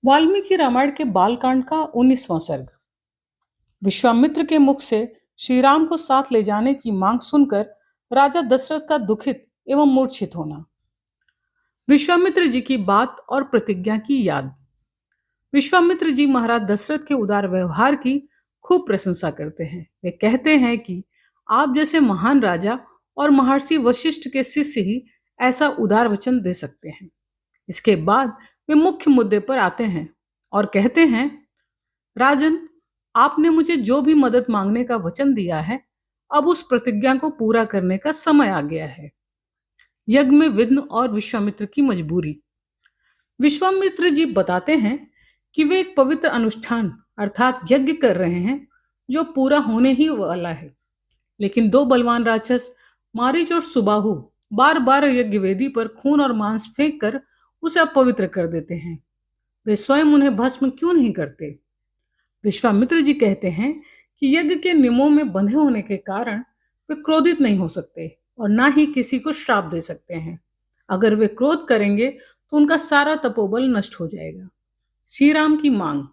वाल्मीकि रामायण के बालकांड का 19वां सर्ग। विश्वामित्र के मुख से श्री राम को साथ ले जाने की मांग सुनकर राजा दशरथ का दुखित एवं मूर्छित होना। विश्वामित्र जी की बात और प्रतिज्ञा की याद। विश्वामित्र जी महाराज दशरथ के उदार व्यवहार की खूब प्रशंसा करते हैं। वे कहते हैं कि आप जैसे महान राजा और महर्षि वशिष्ठ के शिष्य ही ऐसा उदार वचन दे सकते हैं। इसके बाद वे मुख्य मुद्दे पर आते हैं और कहते हैं, राजन, आपने मुझे जो भी मदद मांगने का वचन दिया है, अब उस प्रतिज्ञा को पूरा करने का समय आ गया है। यज्ञ में विघ्न और विश्वामित्र की मजबूरी। विश्वामित्र जी बताते हैं कि वे एक पवित्र अनुष्ठान अर्थात यज्ञ कर रहे हैं जो पूरा होने ही वाला है, लेकिन दो बलवान राक्षस मारीच और सुबाहु बार बार यज्ञ वेदी पर खून और मांस फेंक कर उसे अपवित्र कर देते हैं। वे स्वयं उन्हें भस्म क्यों नहीं करते? विश्वामित्र जी कहते हैं कि यज्ञ के नियमों में बंधे होने के कारण वे क्रोधित नहीं हो सकते और ना ही किसी को श्राप दे सकते हैं। अगर वे क्रोध करेंगे तो उनका सारा तपोबल नष्ट हो जाएगा। श्री राम की मांग।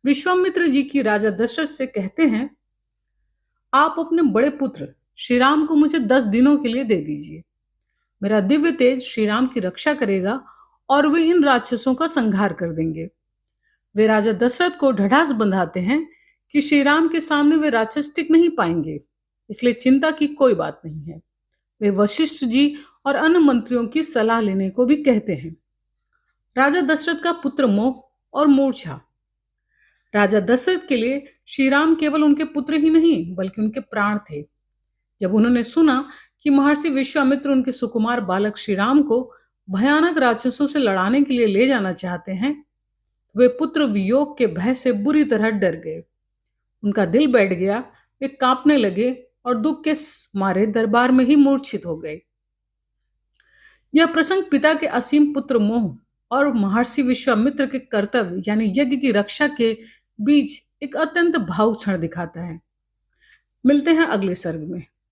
विश्वामित्र जी की राजा दशरथ से कहते हैं, आप अपने बड़े पुत्र श्री राम को मुझे 10 दिनों के लिए दे दीजिए। मेरा दिव्य तेज श्री राम की रक्षा करेगा और वे इन राक्षसों का संहार कर देंगे। वे राजा दशरथ को ढठास बंधाते हैं कि श्री राम के सामने वे राक्षस टिक नहीं पाएंगे, इसलिए चिंता की कोई बात नहीं है। वे वशिष्ठ जी और अन्य मंत्रियों की सलाह लेने को भी कहते हैं। राजा दशरथ का पुत्र मोह और मूर्छा। राजा दशरथ के लिए श्री राम केवल उनके पुत्र ही नहीं बल्कि उनके प्राण थे। जब उन्होंने सुना कि महर्षि विश्वामित्र उनके सुकुमार बालक श्री राम को भयानक राक्षसों से लड़ाने के लिए ले जाना चाहते हैं, वे पुत्र वियोग के भय से बुरी तरह डर गए। उनका दिल बैठ गया, वे कांपने लगे और दुख के मारे दरबार में ही मूर्छित हो गए। यह प्रसंग पिता के असीम पुत्र मोह और महर्षि विश्वामित्र के कर्तव्य यानी यज्ञ की रक्षा के बीच एक अत्यंत भावुक क्षण दिखाता है। मिलते हैं अगले सर्ग में।